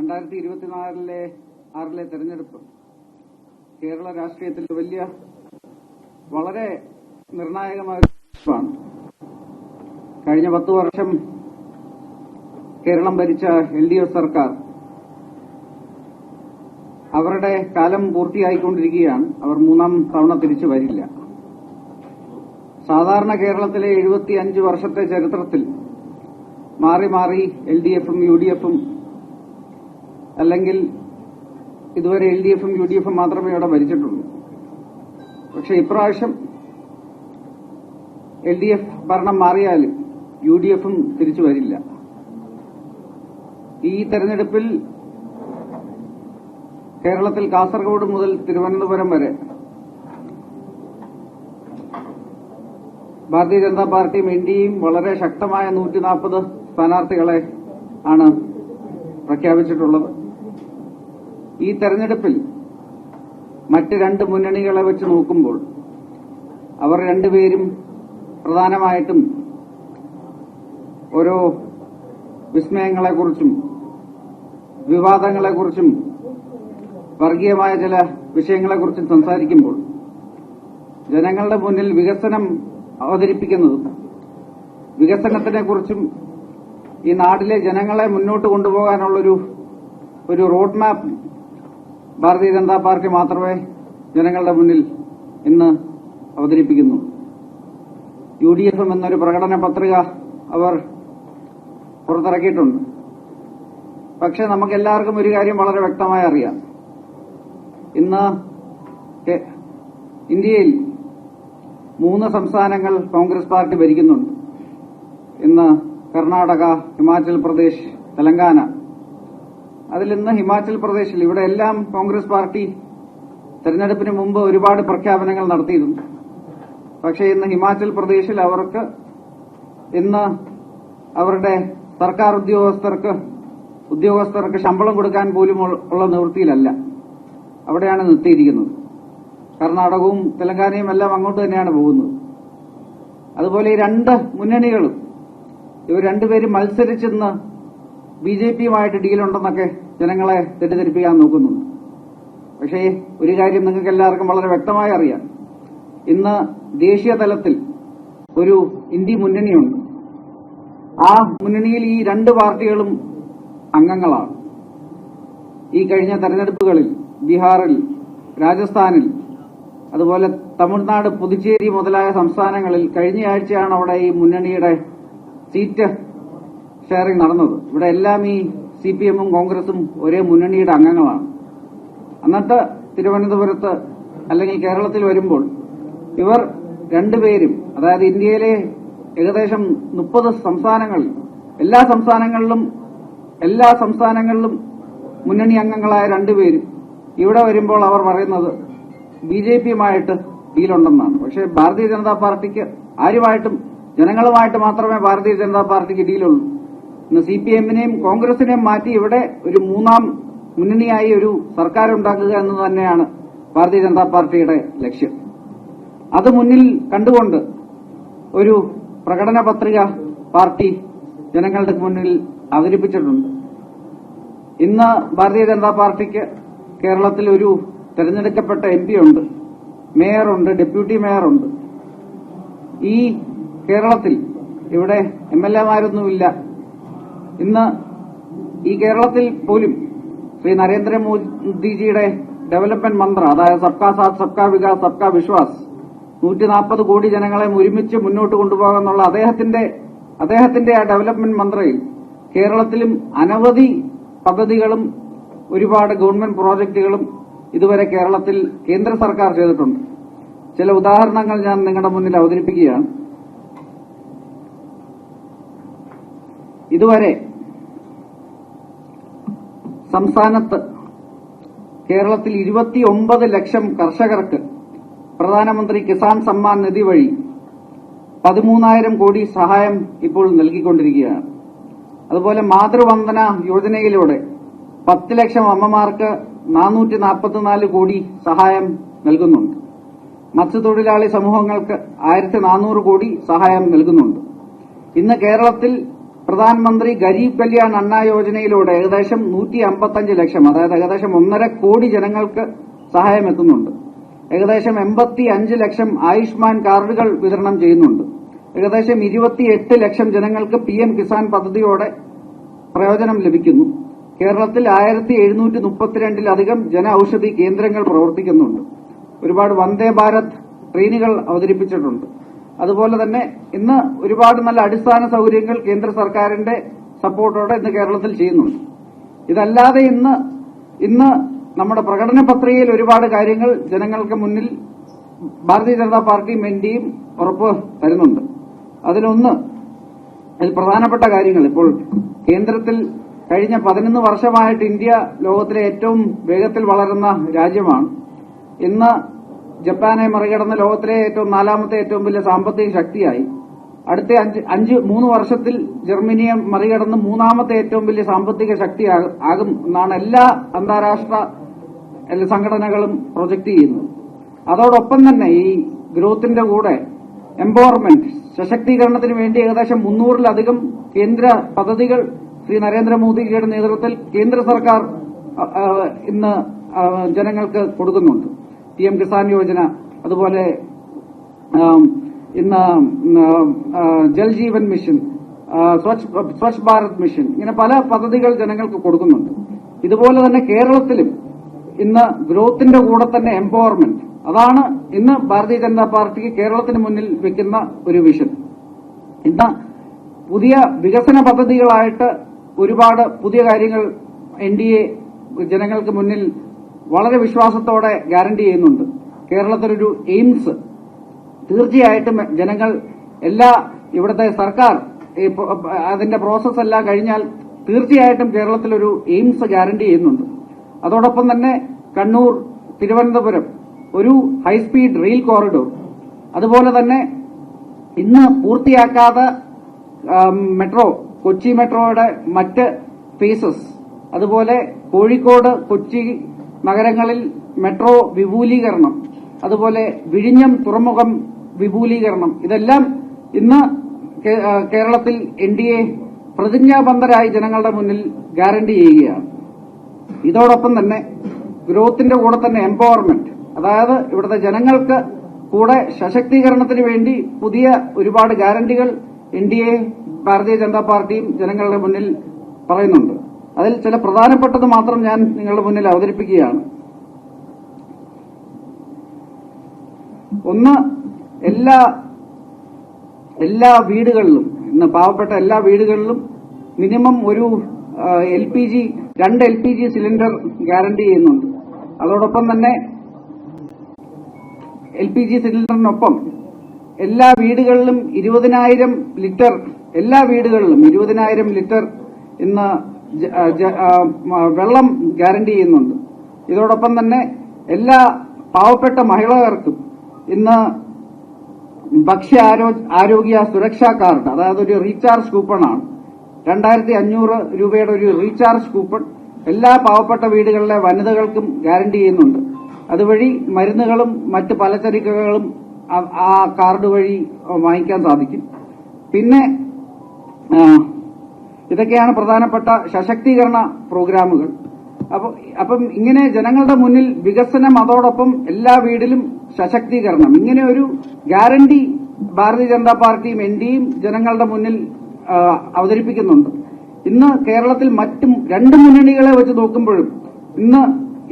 2024 തെരഞ്ഞെടുപ്പ് കേരള രാഷ്ട്രീയത്തിൽ വളരെ നിർണായകമായ തെരഞ്ഞെടുപ്പാണ്. കഴിഞ്ഞ 10 വർഷം കേരളം ഭരിച്ച LDF സർക്കാർ അവരുടെ കാലം പൂർത്തിയായിക്കൊണ്ടിരിക്കുകയാണ്. അവർ 3ാം തവണ തിരിച്ചു വരില്ല. സാധാരണ കേരളത്തിലെ 75 വർഷത്തെ ചരിത്രത്തിൽ മാറി മാറി LDFും UDFും അല്ലെങ്കിൽ ഇതുവരെ LDFും UDFും മാത്രമേ ഇവിടെ ഭരിച്ചിട്ടുള്ളൂ. പക്ഷെ ഇപ്രാവശ്യം LDF ഭരണം മാറിയാലും UDFും തിരിച്ചു വരില്ല. ഈ തെരഞ്ഞെടുപ്പിൽ കേരളത്തിൽ കാസർഗോഡ് മുതൽ തിരുവനന്തപുരം വരെ ഭാരതീയ ജനതാ പാർട്ടിയും NDAയും വളരെ ശക്തമായ 140 സ്ഥാനാർത്ഥികളെ ആണ് പ്രഖ്യാപിച്ചിട്ടുള്ളത്. ഈ തെരഞ്ഞെടുപ്പിൽ മറ്റ് 2 മുന്നണികളെ വെച്ച് നോക്കുമ്പോൾ അവർ രണ്ടുപേരും പ്രധാനമായിട്ടും ഓരോ വിസ്മയങ്ങളെക്കുറിച്ചും വിവാദങ്ങളെക്കുറിച്ചും വർഗീയമായ ചില വിഷയങ്ങളെക്കുറിച്ചും സംസാരിക്കുമ്പോൾ ജനങ്ങളുടെ മുന്നിൽ വികസനം അവതരിപ്പിക്കുന്നതും വികസനത്തിനെക്കുറിച്ചും ഈ നാട്ടിലെ ജനങ്ങളെ മുന്നോട്ട് കൊണ്ടുപോകാനുള്ളൊരു road map Bharatiya Janata party മാത്രമേ ജനങ്ങളുടെ മുന്നിൽ ഇന്ന് അവതരിപ്പിക്കുന്നു. UDFും എന്നൊരു പ്രകടന പത്രിക അവർ പുറത്തിറക്കിയിട്ടുണ്ട്. പക്ഷെ നമുക്കെല്ലാവർക്കും ഒരു കാര്യം വളരെ വ്യക്തമായി അറിയാം. ഇന്ന് ഇന്ത്യയിൽ 3 സംസ്ഥാനങ്ങൾ കോൺഗ്രസ് പാർട്ടി ഭരിക്കുന്നുണ്ട്. ഇന്ന് കർണാടക, ഹിമാചൽ പ്രദേശ്, തെലങ്കാന. അതിൽ ഇന്ന് ഹിമാചൽ പ്രദേശിൽ ഇവിടെ എല്ലാം കോൺഗ്രസ് പാർട്ടി തെരഞ്ഞെടുപ്പിന് മുമ്പ് ഒരുപാട് പ്രഖ്യാപനങ്ങൾ നടത്തിയിരുന്നു. പക്ഷേ ഇന്ന് ഹിമാചൽ പ്രദേശിൽ അവർക്ക് ഇന്ന് അവരുടെ സർക്കാർ ഉദ്യോഗസ്ഥർക്ക് ശമ്പളം കൊടുക്കാൻ പോലും ഉള്ള നിവൃത്തിയിലല്ല. അവിടെയാണ് നിർത്തിയിരിക്കുന്നത്. കർണാടകവും തെലങ്കാനയും എല്ലാം അങ്ങോട്ട് തന്നെയാണ് പോകുന്നത്. അതുപോലെ ഈ 2 മുന്നണികളും ഇവർ രണ്ടുപേരും മത്സരിച്ചെന്ന് BJPയുമായിട്ട് ഡീലുണ്ടെന്നൊക്കെ ജനങ്ങളെ തെറ്റിദ്ധരിപ്പിക്കാൻ നോക്കുന്നുണ്ട്. പക്ഷേ ഒരു കാര്യം നിങ്ങൾക്ക് എല്ലാവർക്കും വളരെ വ്യക്തമായി അറിയാം. ഇന്ന് ദേശീയ തലത്തിൽ ഒരു ഇന്ത്യ മുന്നണിയുണ്ട്. ആ മുന്നണിയിൽ ഈ 2 പാർട്ടികളും അംഗങ്ങളാണ്. ഈ കഴിഞ്ഞ തെരഞ്ഞെടുപ്പുകളിൽ ബീഹാറിൽ, രാജസ്ഥാനിൽ, അതുപോലെ തമിഴ്നാട്, പുതുച്ചേരി മുതലായ സംസ്ഥാനങ്ങളിൽ കഴിഞ്ഞയാഴ്ചയാണ് അവിടെ ഈ മുന്നണിയുടെ സീറ്റ് ഷെയറിംഗ് നടന്നത്. ഇവിടെ എല്ലാം ഈ CPMും കോൺഗ്രസും ഒരേ മുന്നണിയുടെ അംഗങ്ങളാണ്. എന്നിട്ട് തിരുവനന്തപുരത്ത് അല്ലെങ്കിൽ കേരളത്തിൽ വരുമ്പോൾ ഇവർ രണ്ടുപേരും, അതായത് ഇന്ത്യയിലെ ഏകദേശം 30 സംസ്ഥാനങ്ങളിൽ എല്ലാ സംസ്ഥാനങ്ങളിലും മുന്നണി അംഗങ്ങളായ 2 പേരും ഇവിടെ വരുമ്പോൾ അവർ പറയുന്നത് BJPയുമായിട്ട് ഡീലുണ്ടെന്നാണ്. പക്ഷേ ഭാരതീയ ജനതാ പാർട്ടിക്ക് ആരുമായിട്ടും ജനങ്ങളുമായിട്ട് മാത്രമേ ഭാരതീയ ജനതാ പാർട്ടിക്ക് ഡീലുള്ളൂ. ഇന്ന് CPMനെയും കോൺഗ്രസിനെയും മാറ്റി ഇവിടെ ഒരു 3ാം മുന്നണിയായി ഒരു സർക്കാർ ഉണ്ടാക്കുക എന്ന് തന്നെയാണ് ഭാരതീയ ജനതാ പാർട്ടിയുടെ ലക്ഷ്യം. അത് മുന്നിൽ കണ്ടുകൊണ്ട് ഒരു പ്രകടന പത്രിക പാർട്ടി ജനങ്ങളുടെ മുന്നിൽ അവതരിപ്പിച്ചിട്ടുണ്ട്. ഇന്ന് ഭാരതീയ ജനതാ പാർട്ടിക്ക് കേരളത്തിൽ ഒരു തെരഞ്ഞെടുക്കപ്പെട്ട MP ഉണ്ട്, മേയറുണ്ട്, ഡെപ്യൂട്ടി മേയറുണ്ട്. ഈ കേരളത്തിൽ ഇവിടെ MLAമാരൊന്നുമില്ല. ഇന്ന് ഈ കേരളത്തിൽ പോലും ശ്രീ നരേന്ദ്രമോദിജിയുടെ ഡെവലപ്മെന്റ് മന്ത്രം, അതായത് സബ്കാ സാത്ത്, സബ്കാ വികാസ്, സബ്കാ വിശ്വാസ്, 140 കോടി ജനങ്ങളെ ഒരുമിച്ച് മുന്നോട്ട് കൊണ്ടുപോകാനുള്ള അദ്ദേഹത്തിന്റെ ആ ഡെവലപ്മെന്റ് മന്ത്രയിൽ കേരളത്തിലും അനവധി പദ്ധതികളും ഒരുപാട് ഗവൺമെന്റ് പ്രോജക്ടുകളും ഇതുവരെ കേരളത്തിൽ കേന്ദ്ര സർക്കാർ ചെയ്തിട്ടുണ്ട്. ചില ഉദാഹരണങ്ങൾ ഞാൻ നിങ്ങളുടെ മുന്നിൽ അവതരിപ്പിക്കുകയാണ്. ഇതുവരെ സംസ്ഥാനത്ത് കേരളത്തിൽ 29 ലക്ഷം കർഷകർക്ക് പ്രധാനമന്ത്രി കിസാൻ സമ്മാൻ നിധി വഴി 13,000 കോടി സഹായം ഇപ്പോൾ നൽകിക്കൊണ്ടിരിക്കുകയാണ്. അതുപോലെ മാതൃവന്ദന യോജനയിലൂടെ 10 ലക്ഷം അമ്മമാർക്ക് 444 കോടി സഹായം നൽകുന്നുണ്ട്. മത്സ്യത്തൊഴിലാളി സമൂഹങ്ങൾക്ക് 1,400 കോടി സഹായം നൽകുന്നുണ്ട്. ഇന്ന് കേരളത്തിൽ പ്രധാനമന്ത്രി ഗരീബ് കല്യാൺ അന്ന യോജനയിലൂടെ ഏകദേശം 155 ലക്ഷം, അതായത് ഏകദേശം 1.5 കോടി ജനങ്ങൾക്ക് സഹായം എത്തുന്നുണ്ട്. ഏകദേശം 85 ലക്ഷം ആയുഷ്മാൻ കാർഡുകൾ വിതരണം ചെയ്യുന്നുണ്ട്. ഏകദേശം 28 ലക്ഷം ജനങ്ങൾക്ക് PM കിസാൻ പദ്ധതിയോടെ പ്രയോജനം ലഭിക്കുന്നു. കേരളത്തിൽ 1732-ലധികം ജന ഔഷധി കേന്ദ്രങ്ങൾ പ്രവർത്തിക്കുന്നുണ്ട്. ഒരുപാട് വന്ദേ ഭാരത് ട്രെയിനുകൾ അവതരിപ്പിച്ചിട്ടുണ്ട്. അതുപോലെ തന്നെ ഇന്ന് ഒരുപാട് നല്ല അടിസ്ഥാന സൌകര്യങ്ങൾ കേന്ദ്ര സർക്കാരിന്റെ സപ്പോർട്ടോടെ ഇന്ന് കേരളത്തിൽ ചെയ്യുന്നുണ്ട്. ഇതല്ലാതെ ഇന്ന് നമ്മുടെ പ്രകടന പത്രികയിൽ ഒരുപാട് കാര്യങ്ങൾ ജനങ്ങൾക്ക് മുന്നിൽ ഭാരതീയ ജനതാ പാർട്ടിയും എൻഡിയും ഉറപ്പ് തരുന്നുണ്ട്. അതിൽ പ്രധാനപ്പെട്ട കാര്യങ്ങൾ, ഇപ്പോൾ കേന്ദ്രത്തിൽ കഴിഞ്ഞ 11 വർഷമായിട്ട് ഇന്ത്യ ലോകത്തിലെ ഏറ്റവും വേഗത്തിൽ വളരുന്ന രാജ്യമാണ്. ഇന്ന് ജപ്പാനെ മറികടന്ന് ലോകത്തിലെ നാലാമത്തെ ഏറ്റവും വലിയ സാമ്പത്തിക ശക്തിയായി. അടുത്ത 3 വർഷത്തിൽ ജർമ്മനിയെ മറികടന്ന് 3ാമത്തെ ഏറ്റവും വലിയ സാമ്പത്തിക ശക്തിയാകും എന്നാണ് എല്ലാ അന്താരാഷ്ട്ര സംഘടനകളും പ്രൊജക്ട് ചെയ്യുന്നത്. അതോടൊപ്പം തന്നെ ഈ ഗ്രോത്തിന്റെ കൂടെ എംപവർമെന്റ്, സശക്തീകരണത്തിന് വേണ്ടി ഏകദേശം 300-ലധികം കേന്ദ്ര പദ്ധതികൾ ശ്രീ നരേന്ദ്രമോദിജിയുടെ നേതൃത്വത്തിൽ കേന്ദ്ര സർക്കാർ ഇന്ന് ജനങ്ങൾക്ക് കൊടുക്കുന്നുണ്ട്. PM കിസാൻ യോജന, അതുപോലെ ഇന്ന് ജൽ ജീവൻ മിഷൻ, സ്വച്ഛ് ഭാരത് മിഷൻ, ഇങ്ങനെ പല പദ്ധതികൾ ജനങ്ങൾക്ക് കൊടുക്കുന്നുണ്ട്. ഇതുപോലെ തന്നെ കേരളത്തിലും ഇന്ന് ഗ്രോത്തിന്റെ കൂടെ തന്നെ എംപവർമെന്റ്, അതാണ് ഇന്ന് ഭാരതീയ ജനതാ പാർട്ടിക്ക് കേരളത്തിന് മുന്നിൽ വെക്കുന്ന ഒരു വിഷൻ. ഇന്ന് പുതിയ വികസന പദ്ധതികളായിട്ട് ഒരുപാട് പുതിയ കാര്യങ്ങൾ NDA ജനങ്ങൾക്ക് മുന്നിൽ വളരെ വിശ്വാസത്തോടെ ഗ്യാരണ്ടി ചെയ്യുന്നുണ്ട്. കേരളത്തിലൊരു എയിംസ് തീർച്ചയായിട്ടും ജനങ്ങൾ ഇവിടുത്തെ സർക്കാർ അതിന്റെ പ്രോസസ് എല്ലാം കഴിഞ്ഞാൽ തീർച്ചയായിട്ടും കേരളത്തിലൊരു എയിംസ് ഗ്യാരണ്ടി ചെയ്യുന്നുണ്ട്. അതോടൊപ്പം തന്നെ കണ്ണൂർ തിരുവനന്തപുരം ഒരു ഹൈസ്പീഡ് റെയിൽ കോറിഡോർ, അതുപോലെ തന്നെ ഇന്ന് പൂർത്തിയാക്കാത്ത മെട്രോ, കൊച്ചി മെട്രോയുടെ മറ്റ് ഫേസസ്, അതുപോലെ കോഴിക്കോട് കൊച്ചി നഗരങ്ങളിൽ മെട്രോ വിപുലീകരണം, അതുപോലെ വിഴിഞ്ഞം തുറമുഖം വിപുലീകരണം, ഇതെല്ലാം ഇന്ന് കേരളത്തിൽ NDA പ്രതിജ്ഞാബദ്ധരായി ജനങ്ങളുടെ മുന്നിൽ ഗ്യാരണ്ടി ചെയ്യുകയാണ്. ഇതോടൊപ്പം തന്നെ ഗ്രോത്തിന്റെ കൂടെ തന്നെ എംപവർമെന്റ്, അതായത് ഇവിടുത്തെ ജനങ്ങൾക്ക് കൂടെ സശക്തീകരണത്തിന് വേണ്ടി പുതിയ ഒരുപാട് ഗ്യാരണ്ടികൾ NDA ഭാരതീയ ജനതാ പാർട്ടിയും ജനങ്ങളുടെ മുന്നിൽ പറയുന്നുണ്ട്. അതിൽ ചില പ്രധാനപ്പെട്ടത് മാത്രം ഞാൻ നിങ്ങളുടെ മുന്നിൽ അവതരിപ്പിക്കുകയാണ്. ഒന്ന്, എല്ലാ വീടുകളിലും, ഇന്ന് പാവപ്പെട്ട എല്ലാ വീടുകളിലും മിനിമം ഒരു 2 LPG സിലിണ്ടർ ഗ്യാരണ്ടി ചെയ്യുന്നുണ്ട്. അതോടൊപ്പം തന്നെ LPG സിലിണ്ടറിനൊപ്പം എല്ലാ വീടുകളിലും 20,000 ലിറ്റർ ഇന്ന് വെള്ളം ഗ്യാരണ്ടി ചെയ്യുന്നുണ്ട്. ഇതോടൊപ്പം തന്നെ എല്ലാ പാവപ്പെട്ട മഹിളകർക്കും ഇന്ന് ഭക്ഷ്യ ആരോഗ്യ സുരക്ഷാ കാർഡ്, അതായത് ഒരു റീചാർജ് കൂപ്പണാണ്, 2,500 രൂപയുടെ ഒരു റീചാർജ് കൂപ്പൺ എല്ലാ പാവപ്പെട്ട വീടുകളിലെ വനിതകൾക്കും ഗ്യാരണ്ടി ചെയ്യുന്നുണ്ട്. അതുവഴി മരുന്നുകളും മറ്റ് പലചരക്കുകളും ആ കാർഡ് വഴി വാങ്ങിക്കാൻ സാധിക്കും. പിന്നെ ഇതൊക്കെയാണ് പ്രധാനപ്പെട്ട സശക്തീകരണ പ്രോഗ്രാമുകൾ. അപ്പം ഇങ്ങനെ ജനങ്ങളുടെ മുന്നിൽ വികസനം, അതോടൊപ്പം എല്ലാ വീടിലും സശക്തീകരണം, ഇങ്ങനെ ഒരു ഗ്യാരണ്ടി ഭാരതീയ ജനതാ പാർട്ടിയും NDയും ജനങ്ങളുടെ മുന്നിൽ അവതരിപ്പിക്കുന്നുണ്ട്. ഇന്ന് കേരളത്തിൽ മറ്റ് 2 മുന്നണികളെ വെച്ച് നോക്കുമ്പോഴും ഇന്ന്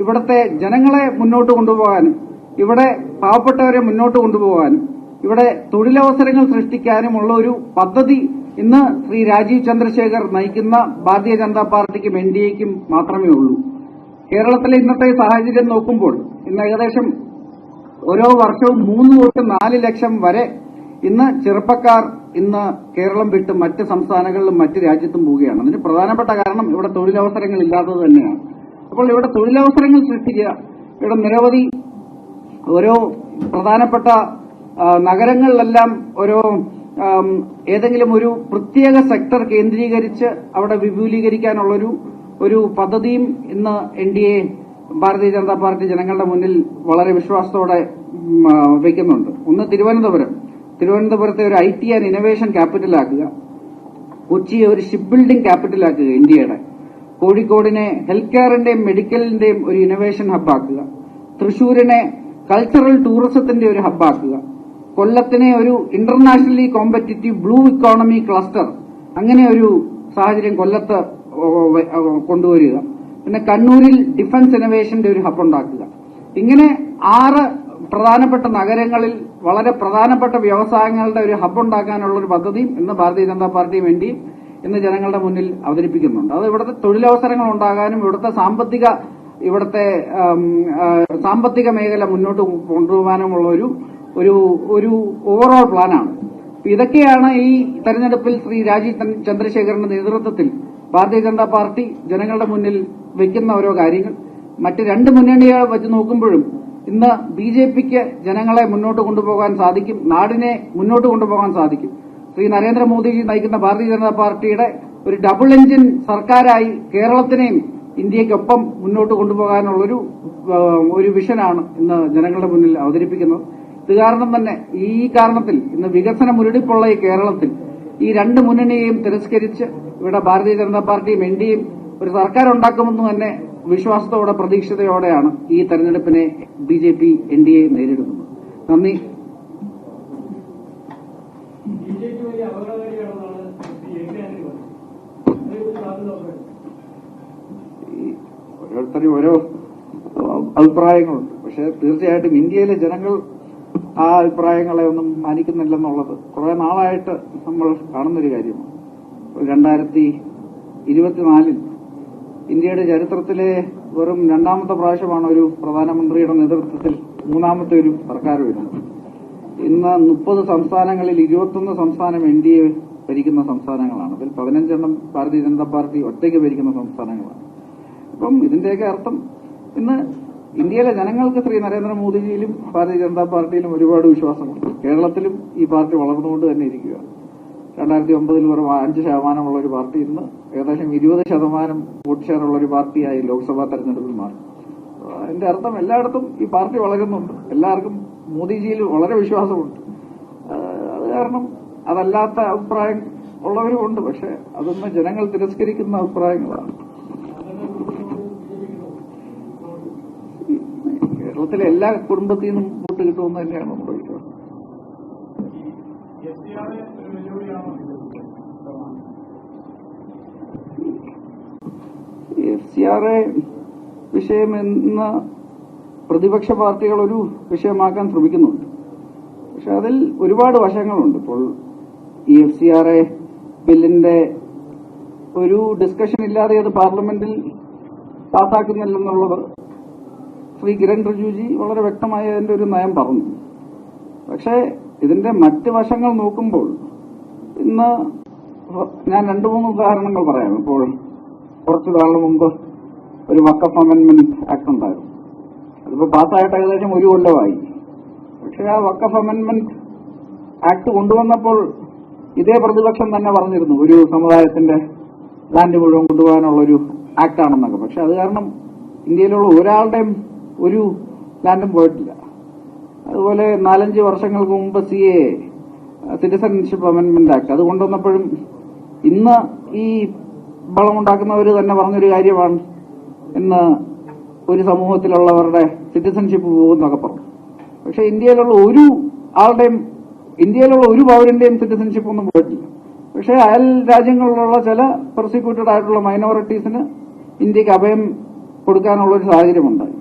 ഇവിടുത്തെ ജനങ്ങളെ മുന്നോട്ട് കൊണ്ടുപോകാനും ഇവിടെ പാവപ്പെട്ടവരെ മുന്നോട്ട് കൊണ്ടുപോകാനും ഇവിടെ തൊഴിലവസരങ്ങൾ സൃഷ്ടിക്കാനുമുള്ള ഒരു പദ്ധതി ഇന്ന് ശ്രീ രാജീവ് ചന്ദ്രശേഖർ നയിക്കുന്ന ഭാരതീയ ജനതാ പാർട്ടിക്കും NDAയ്ക്കും മാത്രമേ ഉള്ളൂ. കേരളത്തിലെ ഇന്നത്തെ സാഹചര്യം നോക്കുമ്പോൾ ഇന്ന് ഏകദേശം ഓരോ വർഷവും 3 തൊട്ട് 4 ലക്ഷം വരെ ഇന്ന് ചെറുപ്പക്കാർ ഇന്ന് കേരളം വിട്ട് മറ്റ് സംസ്ഥാനങ്ങളിലും മറ്റ് രാജ്യത്തും പോവുകയാണ്. അതിന് പ്രധാനപ്പെട്ട കാരണം ഇവിടെ തൊഴിലവസരങ്ങൾ ഇല്ലാത്തത് തന്നെയാണ്. അപ്പോൾ ഇവിടെ തൊഴിലവസരങ്ങൾ സൃഷ്ടിക്കുക, ഇവിടെ നിരവധി ഓരോ പ്രധാനപ്പെട്ട നഗരങ്ങളിലെല്ലാം ഓരോ ഏതെങ്കിലും ഒരു പ്രത്യേക സെക്ടർ കേന്ദ്രീകരിച്ച് അവിടെ വിപുലീകരിക്കാനുള്ളൊരു പദ്ധതിയും ഇന്ന് NDA ഭാരതീയ ജനതാ പാർട്ടി ജനങ്ങളുടെ മുന്നിൽ വളരെ വിശ്വാസത്തോടെ വയ്ക്കുന്നുണ്ട്. ഒന്ന്, തിരുവനന്തപുരത്തെ ഒരു IT ആൻഡ് ഇന്നൊവേഷൻ ക്യാപിറ്റലാക്കുക. കൊച്ചിയെ ഒരു ഷിപ്പ് ബിൽഡിംഗ് ക്യാപിറ്റലാക്കുക ഇന്ത്യയുടെ, കോഴിക്കോടിനെ ഹെൽത്ത് കെയറിന്റെയും മെഡിക്കലിന്റെയും ഒരു ഇന്നൊവേഷൻ ഹബ്ബാക്കുക, തൃശൂരിനെ കൾച്ചറൽ ടൂറിസത്തിന്റെ ഒരു ഹബ്ബാക്കുക, കൊല്ലത്തിനെ ഒരു internationally competitive blue economy cluster, അങ്ങനെ ഒരു സാഹചര്യം കൊല്ലത്ത് കൊണ്ടുവരിക, പിന്നെ കണ്ണൂരിൽ ഡിഫൻസ് ഇന്നൊവേഷന്റെ ഒരു ഹബ്ബ് ഉണ്ടാക്കുക. ഇങ്ങനെ 6 പ്രധാനപ്പെട്ട നഗരങ്ങളിൽ വളരെ പ്രധാനപ്പെട്ട വ്യവസായങ്ങളുടെ ഒരു ഹബ്ബ് ഉണ്ടാക്കാനുള്ള ഒരു പദ്ധതിയും ഇന്ന് ഭാരതീയ ജനതാ പാർട്ടി വേണ്ടി ഇന്ന് ജനങ്ങളുടെ മുന്നിൽ അവതരിപ്പിക്കുന്നുണ്ട്. അത് ഇവിടുത്തെ തൊഴിലവസരങ്ങൾ ഉണ്ടാകാനും ഇവിടുത്തെ സാമ്പത്തിക മേഖല മുന്നോട്ട് കൊണ്ടുപോകാനുമുള്ള ഒരു ഓവറോൾ പ്ലാനാണ്. ഇതൊക്കെയാണ് ഈ തെരഞ്ഞെടുപ്പിൽ ശ്രീ രാജീവ് ചന്ദ്രശേഖരന്റെ നേതൃത്വത്തിൽ ഭാരതീയ ജനതാ പാർട്ടി ജനങ്ങളുടെ മുന്നിൽ വയ്ക്കുന്ന ഓരോ കാര്യങ്ങൾ. മറ്റ് 2 മുന്നണികൾ വെച്ച് നോക്കുമ്പോഴും ഇന്ന് ബിജെപിക്ക് ജനങ്ങളെ മുന്നോട്ട് കൊണ്ടുപോകാൻ സാധിക്കും, നാടിനെ മുന്നോട്ട് കൊണ്ടുപോകാൻ സാധിക്കും. ശ്രീ നരേന്ദ്രമോദിജി നയിക്കുന്ന ഭാരതീയ ജനതാ പാർട്ടിയുടെ ഒരു ഡബിൾ എഞ്ചിൻ സർക്കാരായി കേരളത്തിനെയും ഇന്ത്യയ്ക്കൊപ്പം മുന്നോട്ട് കൊണ്ടുപോകാനുള്ളൊരു വിഷനാണ് ഇന്ന് ജനങ്ങളുടെ മുന്നിൽ അവതരിപ്പിക്കുന്നത്. ഇത് കാരണം തന്നെ ഈ കാരണത്തിൽ ഇന്ന് വികസന മുരടിപ്പുള്ള ഈ കേരളത്തിൽ ഈ 2 മുന്നണിയെയും തിരസ്കരിച്ച് ഇവിടെ ഭാരതീയ ജനതാ പാർട്ടിയും എൻഡിയും ഒരു സർക്കാർ ഉണ്ടാക്കുമെന്ന് തന്നെ വിശ്വാസത്തോടെ പ്രതീക്ഷയോടെയാണ് ഈ തെരഞ്ഞെടുപ്പിനെ ബിജെപി എൻഡിഎ നേരിടുന്നത്. നന്ദി. ഓരോരുത്തരും ഓരോ അഭിപ്രായങ്ങളുണ്ട്. പക്ഷെ തീർച്ചയായിട്ടും ഇന്ത്യയിലെ ജനങ്ങൾ ആ അഭിപ്രായങ്ങളെ ഒന്നും മാനിക്കുന്നില്ലെന്നുള്ളത് കുറെ നാളായിട്ട് നമ്മൾ കാണുന്നൊരു കാര്യമാണ്. 2024 ഇന്ത്യയുടെ ചരിത്രത്തിലെ വെറും 2ാമത്തെ പ്രാവശ്യമാണ് ഒരു പ്രധാനമന്ത്രിയുടെ നേതൃത്വത്തിൽ 3ാമത്തെ ഒരു സർക്കാർ വരുന്നത്. ഇന്ന് 30 സംസ്ഥാനങ്ങളിൽ 21 സംസ്ഥാനം എൻഡിഎ ഭരിക്കുന്ന സംസ്ഥാനങ്ങളാണ്. അതിൽ 15 ഭാരതീയ ജനതാ പാർട്ടി ഒറ്റയ്ക്ക് ഭരിക്കുന്ന സംസ്ഥാനങ്ങളാണ്. അപ്പം ഇതിന്റെയൊക്കെ അർത്ഥം ഇന്ന് ഇന്ത്യയിലെ ജനങ്ങൾക്ക് ശ്രീ നരേന്ദ്രമോദിജിയിലും ഭാരതീയ ജനതാ പാർട്ടിയിലും ഒരുപാട് വിശ്വാസമുണ്ട്. കേരളത്തിലും ഈ പാർട്ടി വളർന്നുകൊണ്ട് തന്നെ ഇരിക്കുകയാണ്. 2009 വെറും 5% ഒരു പാർട്ടി ഇന്ന് ഏകദേശം 20% വോട്ട് ഷെയറുള്ള ഒരു പാർട്ടിയായി ലോക്സഭാ തെരഞ്ഞെടുപ്പിൽ മാറി. അതിന്റെ അർത്ഥം എല്ലായിടത്തും ഈ പാർട്ടി വളരുന്നുണ്ട്. എല്ലാവർക്കും മോദിജിയിൽ വളരെ വിശ്വാസമുണ്ട്. അത് കാരണം അതല്ലാത്ത അഭിപ്രായം ഉള്ളവരുമുണ്ട്. പക്ഷെ അതൊന്നും ജനങ്ങൾ തിരസ്കരിക്കുന്ന അഭിപ്രായങ്ങളാണ്. കേരളത്തിലെ എല്ലാ കുടുംബത്തിൽ നിന്നും വോട്ട് കിട്ടുമെന്ന് തന്നെയാണ് നമ്മുടെ വിശ്വാസം. FCRA വിഷയം ഇന്ന് പ്രതിപക്ഷ പാർട്ടികൾ ഒരു വിഷയമാക്കാൻ ശ്രമിക്കുന്നുണ്ട്. പക്ഷെ അതിൽ ഒരുപാട് വശങ്ങളുണ്ട്. ഇപ്പോൾ ഈ FCRA ബില്ലിന്റെ ഒരു ഡിസ്കഷൻ ഇല്ലാതെ അത് പാർലമെന്റിൽ പാസാക്കുന്നില്ലെന്നുള്ളത് ശ്രീ കിരൺ റിജിജുജി വളരെ വ്യക്തമായി അതിന്റെ ഒരു നയം പറഞ്ഞു. പക്ഷേ ഇതിന്റെ മറ്റ് വശങ്ങൾ നോക്കുമ്പോൾ ഇന്ന് ഞാൻ 2-3 ഉദാഹരണങ്ങൾ പറയാം. ഇപ്പോൾ കുറച്ചു നാളിന് മുമ്പ് ഒരു വഖഫ് അമെന്റ്മെന്റ് ആക്ട് ഉണ്ടായിരുന്നു. അതിപ്പോ പാസ്സായിട്ട് ഏകദേശം 1 കൊല്ലമായി. പക്ഷെ ആ വഖഫ് അമെന്റ്മെന്റ് ആക്ട് കൊണ്ടുവന്നപ്പോൾ ഇതേ പ്രതിപക്ഷം തന്നെ പറഞ്ഞിരുന്നു ഒരു സമുദായത്തിന്റെ ലാൻഡ് മുഴുവൻ കൊണ്ടുപോകാനുള്ളൊരു ആക്ടാണെന്നൊക്കെ. പക്ഷെ അത് കാരണം ഇന്ത്യയിലുള്ള ഒരാളുടെയും ഒരു ലാൻഡും പോയിട്ടില്ല. അതുപോലെ 4-5 വർഷങ്ങൾക്ക് മുമ്പ് CAA സിറ്റിസൺഷിപ്പ് അമെന്റ്മെന്റ് ആക്ട് അത് കൊണ്ടുവന്നപ്പോഴും ഇന്ന് ഈ ബളമുണ്ടാക്കുന്നവർ തന്നെ പറഞ്ഞൊരു കാര്യമാണ് ഇന്ന് ഒരു സമൂഹത്തിലുള്ളവരുടെ സിറ്റിസൺഷിപ്പ് പോകുന്നൊക്കെ പറഞ്ഞു. പക്ഷെ ഇന്ത്യയിലുള്ള ഒരു പൗരന്റെയും സിറ്റിസൺഷിപ്പ് ഒന്നും പോയിട്ടില്ല. പക്ഷെ അയൽ രാജ്യങ്ങളിലുള്ള ചില പ്രോസിക്യൂട്ടഡ് ആയിട്ടുള്ള മൈനോറിറ്റീസിന് ഇന്ത്യക്ക് അഭയം കൊടുക്കാനുള്ള ഒരു സാഹചര്യമുണ്ടായി.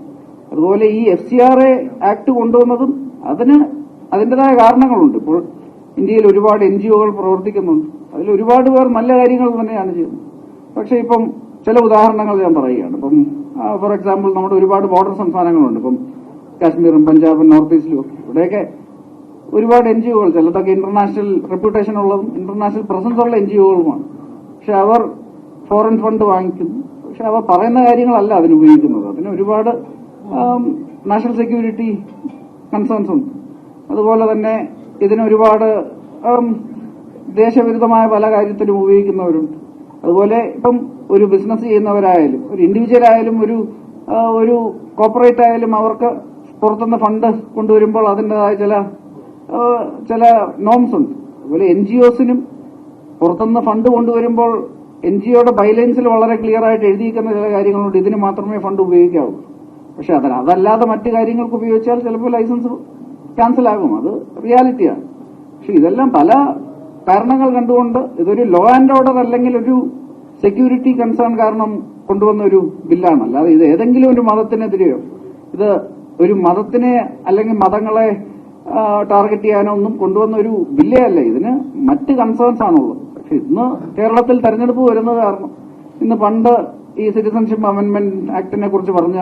അതുപോലെ ഈ FCRA ആക്ട് കൊണ്ടുവന്നതും അതിന്റേതായ കാരണങ്ങളുണ്ട്. ഇപ്പോൾ ഇന്ത്യയിൽ ഒരുപാട് NGOകൾ പ്രവർത്തിക്കുന്നുണ്ട്. അതിൽ ഒരുപാട് പേർ നല്ല കാര്യങ്ങൾ തന്നെയാണ് ചെയ്യുന്നത്. പക്ഷെ ഇപ്പം ചില ഉദാഹരണങ്ങൾ ഞാൻ പറയുകയാണ്. ഇപ്പം ഫോർ എക്സാമ്പിൾ നമ്മുടെ ഒരുപാട് ബോർഡർ സംസ്ഥാനങ്ങളുണ്ട്. ഇപ്പം കാശ്മീറും പഞ്ചാബും നോർത്ത് ഈസ്റ്റിലും ഒക്കെ ഇവിടെയൊക്കെ ഒരുപാട് NGOകൾ ചിലതൊക്കെ ഇന്റർനാഷണൽ റെപ്യൂട്ടേഷൻ ഉള്ളതും ഇന്റർനാഷണൽ പ്രസൻസ് ഉള്ള NGOകളുമാണ്. പക്ഷെ അവർ ഫോറിൻ ഫണ്ട് വാങ്ങിക്കുന്നു. പക്ഷെ അവർ പറയുന്ന കാര്യങ്ങളല്ല അതിനുപയോഗിക്കുന്നത്. അതിന് ഒരുപാട് നാഷണൽ സെക്യൂരിറ്റി കൺസേൺസ് ഉണ്ട്. അതുപോലെ തന്നെ ഇതിനൊരുപാട് ദേശവിരുദ്ധമായ പല കാര്യത്തിലും ഉപയോഗിക്കുന്നവരുണ്ട്. അതുപോലെ ഇപ്പം ഒരു ബിസിനസ് ചെയ്യുന്നവരായാലും ഒരു ഇൻഡിവിജ്വൽ ആയാലും ഒരു കോർപ്പറേറ്റ് ആയാലും അവർക്ക് പുറത്തുനിന്ന് ഫണ്ട് കൊണ്ടുവരുമ്പോൾ അതിൻ്റെതായ ചില നോംസ് ഉണ്ട്. അതുപോലെ NGOസിനും പുറത്തുനിന്ന് ഫണ്ട് കൊണ്ടുവരുമ്പോൾ NGOയുടെ ബൈലൈൻസിൽ വളരെ ക്ലിയർ ആയിട്ട് എഴുതിയിരിക്കുന്ന ചില കാര്യങ്ങളുണ്ട്. ഇതിന് മാത്രമേ ഫണ്ട് ഉപയോഗിക്കാവൂ. പക്ഷെ അതല്ലാതെ മറ്റു കാര്യങ്ങൾക്ക് ഉപയോഗിച്ചാൽ ചിലപ്പോൾ ലൈസൻസ് ക്യാൻസൽ ആകും. അത് റിയാലിറ്റിയാണ്. പക്ഷെ ഇതെല്ലാം പല കാരണങ്ങൾ കണ്ടുകൊണ്ട് ഇതൊരു ലോ ആൻഡ് ഓർഡർ അല്ലെങ്കിൽ ഒരു സെക്യൂരിറ്റി കൺസേൺ കാരണം കൊണ്ടുവന്ന ഒരു ബില്ലാണ്. അല്ലാതെ ഇത് ഏതെങ്കിലും ഒരു മതത്തിനെതിരെയോ ഇത് ഒരു മതത്തിനെ അല്ലെങ്കിൽ മതങ്ങളെ ടാർഗറ്റ് ചെയ്യാനോ ഒന്നും കൊണ്ടുവന്ന ഒരു ബില്ലേ അല്ല. ഇതിന് മറ്റ് കൺസേൺസ് ആണുള്ളത്. പക്ഷെ ഇന്ന് കേരളത്തിൽ തെരഞ്ഞെടുപ്പ് വരുന്നത് കാരണം ഇന്ന് പണ്ട് ഈ സിറ്റിസൺഷിപ്പ് അമെന്റ്മെന്റ് ആക്ടിനെ കുറിച്ച് പറഞ്ഞ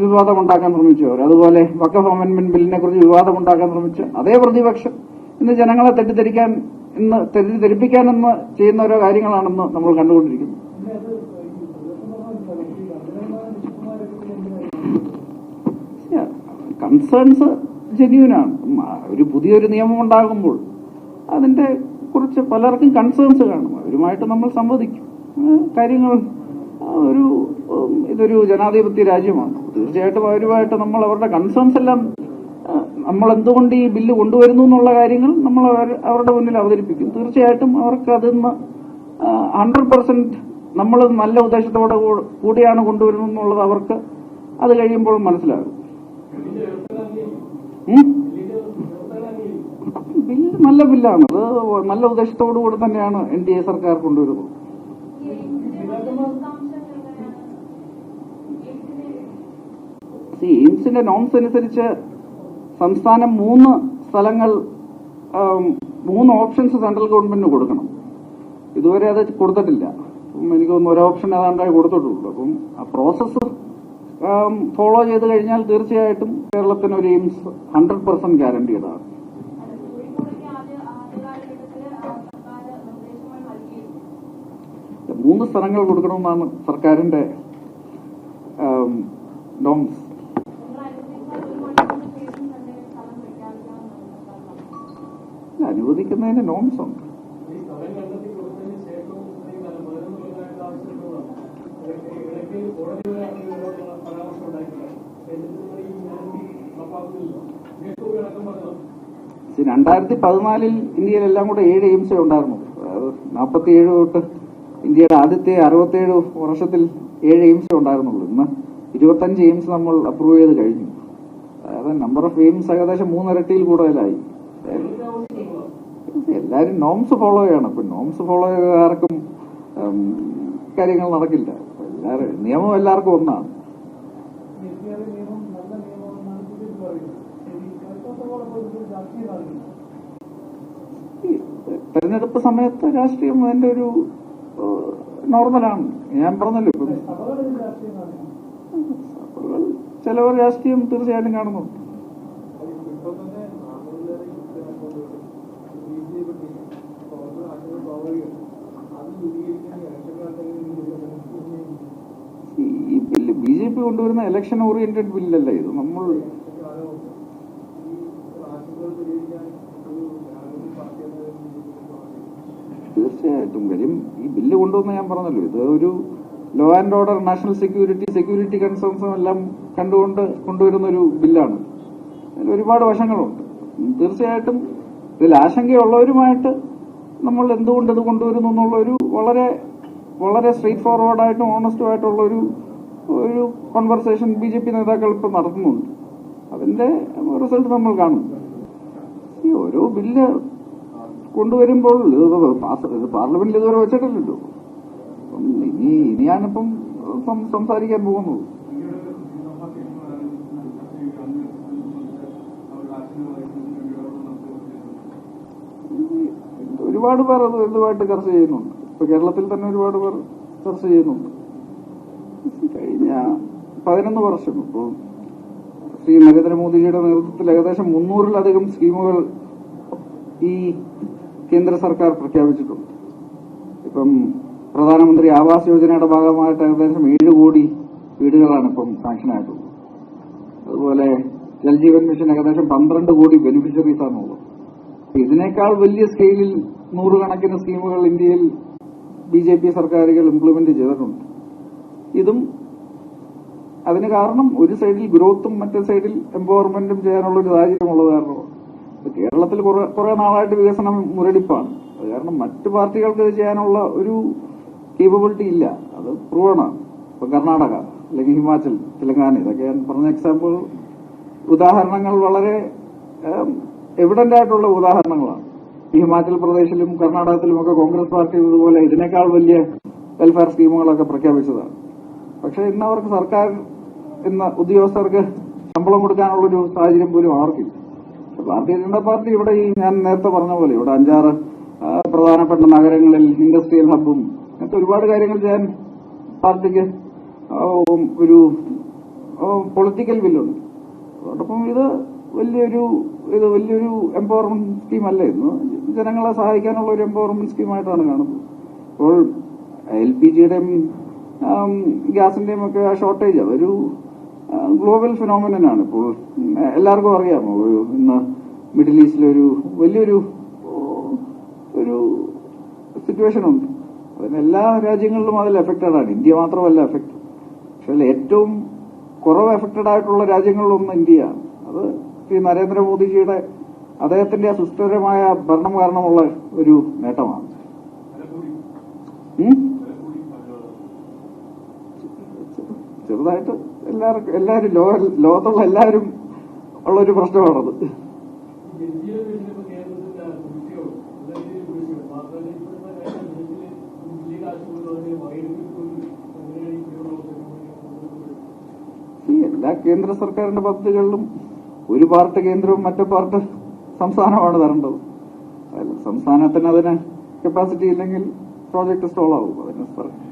വിവാദമുണ്ടാക്കാൻ ശ്രമിച്ചവർ, അതുപോലെ വഖഫ് അമെന്റ്മെന്റ് ബില്ലിനെ കുറിച്ച് വിവാദമുണ്ടാക്കാൻ ശ്രമിച്ച അതേ പ്രതിപക്ഷം ഇന്ന് ജനങ്ങളെ തെറ്റിദ്ധരിപ്പിക്കാനെന്ന് ചെയ്യുന്ന ഓരോ കാര്യങ്ങളാണെന്ന് നമ്മൾ കണ്ടുകൊണ്ടിരിക്കുന്നത്. കൺസേൺസ് ജെന്യൂനാണ്. ഒരു പുതിയൊരു നിയമം ഉണ്ടാകുമ്പോൾ അതിന്റെ കുറിച്ച് പലർക്കും കൺസേൺസ് കാണും. അവരുമായിട്ട് നമ്മൾ സംവദിക്കും. കാര്യങ്ങൾ ഇതൊരു ജനാധിപത്യ രാജ്യമാണ്. തീർച്ചയായിട്ടും അവരുമായിട്ട് നമ്മൾ അവരുടെ കൺസേൺസ് എല്ലാം നമ്മൾ എന്തുകൊണ്ട് ഈ ബില്ല് കൊണ്ടുവരുന്നു എന്നുള്ള കാര്യങ്ങൾ നമ്മൾ അവരുടെ മുന്നിൽ അവതരിപ്പിക്കും. തീർച്ചയായിട്ടും അവർക്ക് അതിന്ന് 100% നമ്മൾ നല്ല ഉദ്ദേശത്തോടെ കൂടിയാണ് കൊണ്ടുവരുന്നത് എന്നുള്ളത് അവർക്ക് അത് കഴിയുമ്പോൾ മനസ്സിലാകും. ബില്ല് നല്ല ബില്ലാണ്. അത് നല്ല ഉദ്ദേശത്തോടു കൂടി തന്നെയാണ് NDA സർക്കാർ കൊണ്ടുവരുന്നത്. എയിംസിന്റെ നോംസ് അനുസരിച്ച് സംസ്ഥാനം 3 സ്ഥലങ്ങൾ 3 ഓപ്ഷൻസ് സെൻട്രൽ ഗവൺമെന്റിന് കൊടുക്കണം. ഇതുവരെ അത് കൊടുത്തിട്ടില്ല. എനിക്ക് തോന്നുന്നു ഒരു ഓപ്ഷൻ ഏതാണ്ടായി കൊടുത്തിട്ടുള്ളൂ. അപ്പം ആ പ്രോസസ്സ് ഫോളോ ചെയ്ത് കഴിഞ്ഞാൽ തീർച്ചയായിട്ടും കേരളത്തിന് ഒരു എയിംസ് 100% ഗ്യാരണ്ടീഡാണ്. മൂന്ന് സ്ഥലങ്ങൾ കൊടുക്കണമെന്നാണ് സർക്കാരിന്റെ നോംസ്. അനുവദിക്കുന്നതിന് നോംസ് ഉണ്ട്. പക്ഷെ 2014 ഇന്ത്യയിൽ എല്ലാം കൂടെ 7 എയിംസേ ഉണ്ടായിരുന്നു. 47 തൊട്ട് ഇന്ത്യയുടെ ആദ്യത്തെ 67 വർഷത്തിൽ 7 എയിംസേ ഉണ്ടായിരുന്നുള്ളൂ. ഇന്ന് 25 എയിംസ് നമ്മൾ അപ്രൂവ് ചെയ്ത് കഴിഞ്ഞു. അതായത് നമ്പർ ഓഫ് എയിംസ് ഏകദേശം 3 ഇരട്ടിയിൽ കൂടുതലായി. എല്ലാവരും നോംസ് ഫോളോ ചെയ്യണം. ഇപ്പൊ നോംസ് ഫോളോ ചെയ്ത ആർക്കും കാര്യങ്ങൾ നടക്കില്ല. നിയമം എല്ലാവർക്കും ഒന്നാണ്. തെരഞ്ഞെടുപ്പ് സമയത്ത് രാഷ്ട്രീയം അതിന്റെ ഒരു നോർമലാണ്. ഞാൻ പറഞ്ഞല്ലോ, ഇപ്പം ചിലവർ രാഷ്ട്രീയം തീർച്ചയായിട്ടും കാണുന്നുണ്ട്. ഈ ബില്ല് BJP കൊണ്ടുവരുന്ന ഇലക്ഷൻ ഓറിയന്റഡ് ബില്ലല്ല ഇത്. നമ്മൾ തീർച്ചയായിട്ടും കാര്യം ഈ ബില്ല് കൊണ്ടുവന്ന ഞാൻ പറഞ്ഞല്ലോ, ഇത് ഒരു law and order, national security കൺസേൺസും എല്ലാം കണ്ടുകൊണ്ട് കൊണ്ടുവരുന്ന ഒരു ബില്ലാണ്. അതിൽ ഒരുപാട് വശങ്ങളുണ്ട്. തീർച്ചയായിട്ടും ഇതിൽ ആശങ്കയുള്ളവരുമായിട്ട് നമ്മൾ എന്തുകൊണ്ട് ഇത് കൊണ്ടുവരുന്നു എന്നുള്ളൊരു വളരെ വളരെ സ്ട്രെയിറ്റ് ഫോർവേഡായിട്ടും ഓണസ്റ്റുമായിട്ടുള്ള ഒരു കോൺവെർസേഷൻ BJP നേതാക്കൾ ഇപ്പം നടത്തുന്നുണ്ട്. അതിന്റെ റിസൾട്ട് നമ്മൾ കാണും. ഈ ഓരോ ബില്ല് കൊണ്ടുവരുമ്പോൾ പാർലമെന്റിൽ ഇതുവരെ വെച്ചിട്ടില്ലല്ലോ. ഇനിയാണിപ്പം സംസാരിക്കാൻ പോകുന്നത്. ഒരുപാട് പേർ അത് ഇതുമായിട്ട് ചർച്ച ചെയ്യുന്നുണ്ട്. ഇപ്പൊ കേരളത്തിൽ തന്നെ ഒരുപാട് പേർ ചർച്ച ചെയ്യുന്നുണ്ട്. കഴിഞ്ഞ 11 വർഷം ഇപ്പോൾ ശ്രീ നരേന്ദ്രമോദിജിയുടെ നേതൃത്വത്തിൽ ഏകദേശം 300-ലധികം സ്കീമുകൾ ഈ കേന്ദ്ര സർക്കാർ പ്രഖ്യാപിച്ചിട്ടുണ്ട്. ഇപ്പം പ്രധാനമന്ത്രി ആവാസ് യോജനയുടെ ഭാഗമായിട്ട് ഏകദേശം 7 കോടി വീടുകളാണ് ഇപ്പം സാങ്ഷനായിട്ടുള്ളത്. അതുപോലെ ജൽജീവൻ മിഷൻ ഏകദേശം 12 കോടി ബെനിഫിഷ്യറീസ് ആണുള്ളത്. ഇതിനേക്കാൾ വലിയ സ്കെയിലിൽ 100 കണക്കിന് സ്കീമുകൾ ഇന്ത്യയിൽ BJP സർക്കാരുകൾ ഇംപ്ലിമെന്റ് ചെയ്തിട്ടുണ്ട്. ഇതും അതിന് കാരണം ഒരു സൈഡിൽ ഗ്രോത്തും മറ്റേ സൈഡിൽ എംപവർമെന്റും ചെയ്യാനുള്ള ഒരു സാഹചര്യമുള്ളത് കാരണമാണ്. കേരളത്തിൽ കുറെ നാളായിട്ട് വികസനം മുരടിപ്പാണ്. അത് കാരണം മറ്റു പാർട്ടികൾക്ക് ഇത് ചെയ്യാനുള്ള ഒരു കേപ്പബിലിറ്റി ഇല്ല. അത് പ്രൂവണാണ്. ഇപ്പൊ കർണാടക അല്ലെങ്കിൽ ഹിമാചൽ, തെലങ്കാന, ഇതൊക്കെ ഞാൻ പറഞ്ഞ എക്സാമ്പിൾ ഉദാഹരണങ്ങൾ വളരെ എവിഡന്റ് ആയിട്ടുള്ള ഉദാഹരണങ്ങളാണ്. ഈ ഹിമാചൽ പ്രദേശിലും കർണാടകത്തിലുമൊക്കെ കോൺഗ്രസ് പാർട്ടി ഇതുപോലെ ഇതിനേക്കാൾ വലിയ വെൽഫെയർ സ്കീമുകളൊക്കെ പ്രഖ്യാപിച്ചതാണ്. പക്ഷെ ഇന്ന് അവർക്ക് സർക്കാർ ഇന്ന് ഉദ്യോഗസ്ഥർക്ക് ശമ്പളം കൊടുക്കാനുള്ളൊരു സാഹചര്യം പോലും അവർക്കില്ല. ഭാരതീയ ജനതാ പാർട്ടി ഇവിടെ ഈ ഞാൻ നേരത്തെ പറഞ്ഞ പോലെ ഇവിടെ 5-6 പ്രധാനപ്പെട്ട നഗരങ്ങളിൽ ഇൻഡസ്ട്രിയൽ ഹബ്ബും അങ്ങനത്തെ ഒരുപാട് കാര്യങ്ങൾ ചെയ്യാൻ പാർട്ടിക്ക് ഒരു പൊളിറ്റിക്കൽ വില്ലുണ്ട്. അതോടൊപ്പം ഇത് വലിയൊരു എംപവർമെന്റ് സ്കീമല്ല. ഇന്ന് ജനങ്ങളെ സഹായിക്കാനുള്ള ഒരു എംപവർമെന്റ് സ്കീമായിട്ടാണ് കാണുന്നത്. ഇപ്പോൾ LPG-യുടെയും ഗ്യാസിന്റെയും ഒക്കെ ഷോർട്ടേജ് അതൊരു ഗ്ലോബൽ ഫിനോമിനനാണ്. ഇപ്പോൾ എല്ലാവർക്കും അറിയാമോ, ഇന്ന് മിഡിൽ ഈസ്റ്റിലൊരു വലിയൊരു സിറ്റുവേഷൻ ഉണ്ട്. അതിന് എല്ലാ രാജ്യങ്ങളിലും അതിൽ എഫക്റ്റഡ് ആണ്. ഇന്ത്യ മാത്രമല്ല എഫക്ട്. പക്ഷെ അതിൽ ഏറ്റവും കുറവ് എഫക്റ്റഡ് ആയിട്ടുള്ള രാജ്യങ്ങളിലൊന്നും ഇന്ത്യയാണ്. അത് ശ്രീ നരേന്ദ്രമോദിജിയുടെ അദ്ദേഹത്തിന്റെ സുസ്ഥിരമായ ഭരണം കാരണമുള്ള ഒരു നേട്ടമാണ്. ചെറുതായിട്ട് എല്ലാവരും ലോകത്തുള്ള എല്ലാവരും ഉള്ളൊരു പ്രശ്നമാണത്. എല്ലാ കേന്ദ്ര സർക്കാരിന്റെ പദ്ധതികളിലും ഒരു പാർട്ട് കേന്ദ്രവും മറ്റു പാർട്ട് സംസ്ഥാനമാണ് തരേണ്ടത്. സംസ്ഥാനത്തിന് അതിന് കപ്പാസിറ്റി ഇല്ലെങ്കിൽ പ്രോജക്ട് സ്റ്റോൾ ആവും. അതിന്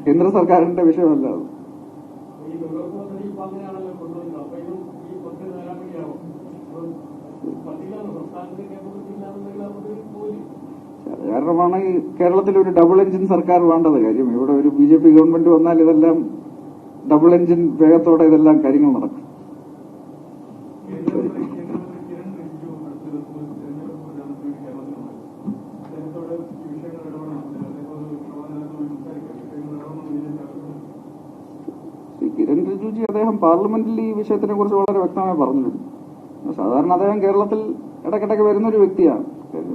കേന്ദ്ര സർക്കാരിന്റെ വിഷയമല്ല അത്. കാരണമാണ് ഈ കേരളത്തിൽ ഒരു ഡബിൾ എഞ്ചിൻ സർക്കാർ വേണ്ടത്. കാര്യം ഇവിടെ ഒരു BJP ഗവൺമെന്റ് വന്നാൽ ഇതെല്ലാം ഡബിൾ എഞ്ചിൻ വേഗത്തോടെ ഇതെല്ലാം കാര്യങ്ങൾ നടക്കും. കിരൺ റിജിജു അദ്ദേഹം പാർലമെന്റിൽ ഈ വിഷയത്തിനെ കുറിച്ച് വളരെ വ്യക്തമായി പറഞ്ഞിട്ടുണ്ട്. സാധാരണ അദ്ദേഹം കേരളത്തിൽ ഇടയ്ക്കിടയ്ക്ക് വരുന്നൊരു വ്യക്തിയാണ്.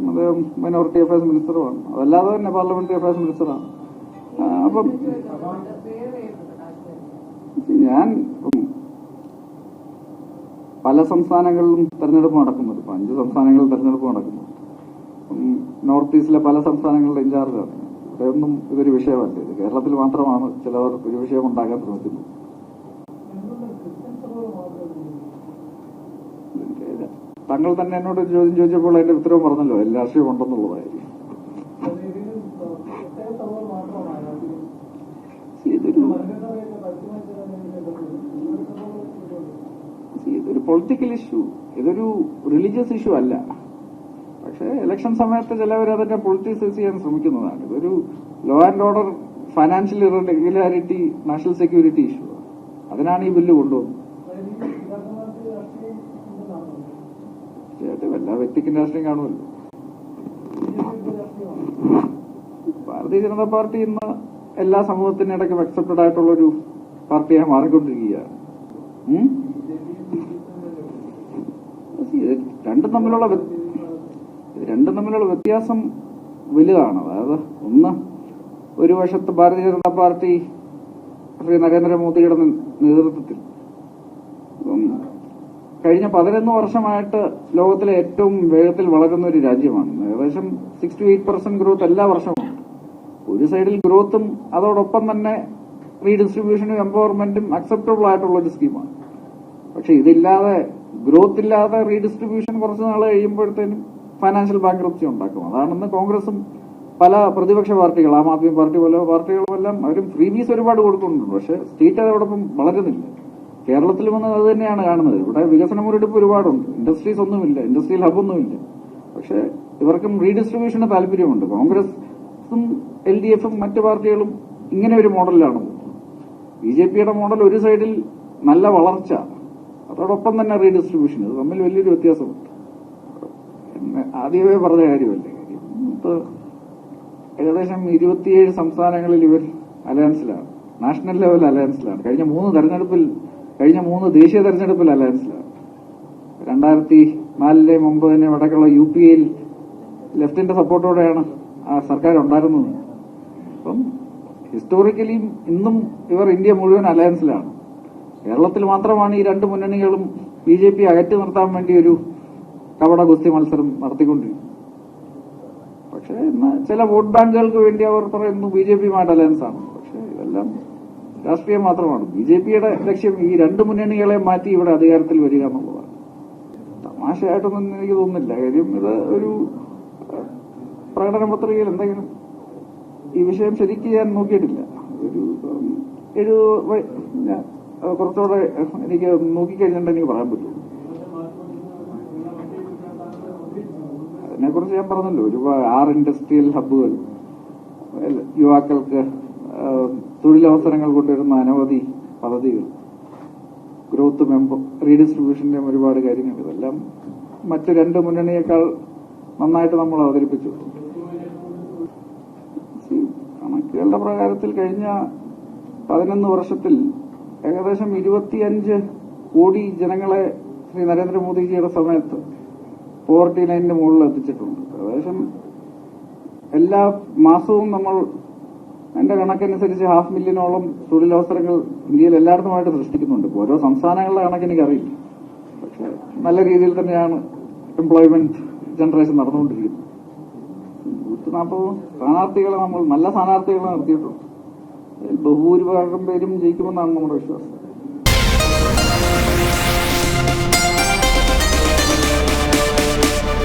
അദ്ദേഹം മൈനോറിറ്റി അഫയേഴ്സ് മിനിസ്റ്ററുമാണ്. അതല്ലാതെ തന്നെ പാർലമെന്ററി അഫയേഴ്സ് മിനിസ്റ്ററാണ്. അപ്പം ഞാൻ പല സംസ്ഥാനങ്ങളിലും തെരഞ്ഞെടുപ്പ് നടക്കുന്നുണ്ട്. ഇപ്പൊ 5 സംസ്ഥാനങ്ങളിൽ തെരഞ്ഞെടുപ്പ് നടക്കുന്നുണ്ട്. നോർത്ത് ഈസ്റ്റിലെ പല സംസ്ഥാനങ്ങളുടെ ഇൻചാർജാണ്. ഇവിടെയൊന്നും ഇതൊരു വിഷയമല്ല. ഇത് കേരളത്തിൽ മാത്രമാണ് ചിലവർ ഒരു വിഷയം ഉണ്ടാക്കാൻ ശ്രമിക്കുന്നത്. താങ്കൾ തന്നെ എന്നോട് ഒരു ചോദ്യം ചോദിച്ചപ്പോൾ അതിന്റെ ഉത്തരവും പറഞ്ഞല്ലോ, എല്ലാ രാഷ്ട്രീയം ഉണ്ടെന്നുള്ളതായിരിക്കും. ഇതൊരു പൊളിറ്റിക്കൽ ഇഷ്യൂ, ഇതൊരു റിലീജിയസ് ഇഷ്യൂ അല്ല. പക്ഷേ ഇലക്ഷൻ സമയത്ത് ചിലവർ അതിനെ പൊളിറ്റിസൈസ് ചെയ്യാൻ ശ്രമിക്കുന്നതാണ്. ഇതൊരു law and order, financial irregularity, national security issue. അതിനാണ് ഈ ബില്ല് കൊണ്ടുവന്നത്. എല്ലാ വ്യക്തിക്കും രാഷ്ട്രീയം കാണുമല്ലോ. ഭാരതീയ ജനതാ പാർട്ടി ഇന്ന് എല്ലാ സമൂഹത്തിനിടയ്ക്കും അക്സെപ്റ്റഡ് ആയിട്ടുള്ളൊരു പാർട്ടിയായി മാറിക്കൊണ്ടിരിക്കുകയാണ്. രണ്ടും തമ്മിലുള്ള വ്യത്യാസം വലുതാണ്. അതായത് ഒന്ന്, ഒരു വശത്ത് ഭാരതീയ ജനതാ പാർട്ടി ശ്രീ നരേന്ദ്രമോദിയുടെ നേതൃത്വത്തിൽ കഴിഞ്ഞ 11 വർഷമായിട്ട് ലോകത്തിലെ ഏറ്റവും വേഗത്തിൽ വളരുന്ന ഒരു രാജ്യമാണ്. ഏകദേശം 6 to 8% ഗ്രോത്ത് എല്ലാ വർഷവും. ഒരു സൈഡിൽ ഗ്രോത്തും അതോടൊപ്പം തന്നെ റീഡിസ്ട്രിബ്യൂഷനും എംപവർമെന്റും അക്സെപ്റ്റബിൾ ആയിട്ടുള്ള ഒരു സ്കീമാണ്. പക്ഷെ ഇതില്ലാതെ, ഗ്രോത്ത് ഇല്ലാതെ റീഡിസ്ട്രിബ്യൂഷൻ കുറച്ച് നാൾ കഴിയുമ്പോഴത്തേനും ഫൈനാൻഷ്യൽ ബാങ്ക്രപ്സി ഉണ്ടാക്കും. അതാണെന്ന് കോൺഗ്രസും പല പ്രതിപക്ഷ പാർട്ടികൾ, ആം ആദ്മി പാർട്ടി പോലെ പാർട്ടികളുമെല്ലാം അവരും ഫ്രീബീസ് ഒരുപാട് കൊടുക്കുന്നുണ്ട്. പക്ഷെ സ്റ്റേറ്റ് അതോടൊപ്പം വളരുന്നില്ല. കേരളത്തിൽ വന്ന് അത് തന്നെയാണ് കാണുന്നത്. ഇവിടെ വികസന മുരടിപ്പ് ഒരുപാടുണ്ട്. ഇൻഡസ്ട്രീസ് ഒന്നുമില്ല, ഇൻഡസ്ട്രിയൽ ഹബ്ബൊന്നുമില്ല. പക്ഷെ ഇവർക്കും റീഡിസ്ട്രിബ്യൂഷന് താല്പര്യമുണ്ട്. കോൺഗ്രസും LDF-ഉം മറ്റു പാർട്ടികളും ഇങ്ങനെ ഒരു മോഡലിലാണ് പോകുന്നത്. BJP-യുടെ മോഡൽ ഒരു സൈഡിൽ നല്ല വളർച്ച, അതോടൊപ്പം തന്നെ റീഡിസ്ട്രിബ്യൂഷൻ. ഇത് തമ്മിൽ വലിയൊരു വ്യത്യാസമുണ്ട്. ആദ്യമേ പറഞ്ഞ കാര്യമല്ലേ. ഇപ്പോൾ ഏകദേശം 27 സംസ്ഥാനങ്ങളിൽ ഇവർ അലയൻസിലാണ്, നാഷണൽ ലെവൽ അലയൻസിലാണ്. കഴിഞ്ഞ 3 ദേശീയ തെരഞ്ഞെടുപ്പിൽ അലയൻസിലാണ്. 2004-9 ഇടയ്ക്കുള്ള UPA-യിൽ ലെഫ്റ്റിന്റെ സപ്പോർട്ടോടെയാണ് ആ സർക്കാർ ഉണ്ടായിരുന്നത്. അപ്പം ഹിസ്റ്റോറിക്കലി ഇന്നും ഇവർ ഇന്ത്യ മുഴുവൻ അലയൻസിലാണ്. കേരളത്തിൽ മാത്രമാണ് ഈ രണ്ട് മുന്നണികളും BJP അകറ്റി നിർത്താൻ വേണ്ടി ഒരു കപട ഗുസ്തി മത്സരം നടത്തിക്കൊണ്ടിരിക്കും. പക്ഷേ ഇന്ന് ചില വോട്ട് ബാങ്കുകൾക്ക് വേണ്ടി അവർ പറയുന്നു BJPയുമായിട്ട് അലയൻസാണ്. പക്ഷേ ഇതെല്ലാം രാഷ്ട്രീയം മാത്രമാണ്. BJPയുടെ ലക്ഷ്യം ഈ രണ്ട് മുന്നണികളെ മാറ്റി ഇവിടെ അധികാരത്തിൽ വരിക എന്നുള്ളതാണ്. തമാശയായിട്ടൊന്നും എനിക്ക് തോന്നുന്നില്ല. കാര്യം ഇത് ഒരു പ്രകടന പത്രികയിൽ എന്തെങ്കിലും ഈ വിഷയം ശരിക്കും ഞാൻ നോക്കിയിട്ടില്ല. ഒരു കുറച്ചുകൂടെ എനിക്ക് നോക്കിക്കഴിഞ്ഞിട്ട് എനിക്ക് പറയാൻ പറ്റുള്ളൂ. അതിനെക്കുറിച്ച് ഞാൻ പറഞ്ഞല്ലോ, ഒരുപാട് 6 ഇൻഡസ്ട്രിയൽ ഹബ്ബുകൾ, യുവാക്കൾക്ക് തൊഴിലവസരങ്ങൾ കൊണ്ടുവരുന്ന അനവധി പദ്ധതികൾ, ഗ്രോത്ത് റീഡിസ്ട്രിബ്യൂഷന്റെ ഒരുപാട് കാര്യങ്ങൾ, ഇതെല്ലാം മറ്റ് രണ്ട് മുന്നണിയേക്കാൾ നന്നായിട്ട് നമ്മൾ അവതരിപ്പിച്ചു. കണക്കുകളുടെ പ്രകാരത്തിൽ കഴിഞ്ഞ 11 വർഷത്തിൽ ഏകദേശം 25 കോടി ജനങ്ങളെ ശ്രീ നരേന്ദ്രമോദിജിയുടെ സമയത്ത് പോവർട്ടി ലൈനിന്റെ മുകളിൽ എത്തിച്ചിട്ടുണ്ട്. ഏകദേശം എല്ലാ മാസവും നമ്മൾ എന്റെ കണക്കനുസരിച്ച് 500,000-ഓളം തൊഴിലവസരങ്ങൾ ഇന്ത്യയിൽ എല്ലായിടത്തുമായിട്ട് സൃഷ്ടിക്കുന്നുണ്ട്. ഓരോ സംസ്ഥാനങ്ങളുടെ കണക്ക് എനിക്കറിയില്ല. പക്ഷെ നല്ല രീതിയിൽ തന്നെയാണ് എംപ്ലോയ്മെന്റ് ജനറേഷൻ നടന്നുകൊണ്ടിരിക്കുന്നത്. 140 സ്ഥാനാർത്ഥികളെ നമ്മൾ നല്ല സ്ഥാനാർത്ഥികളെ നിർത്തിയിട്ടുണ്ട്. ബഹുഭൂരിഭാഗം പേരും ജയിക്കുമെന്നാണ് നമ്മുടെ വിശ്വാസം.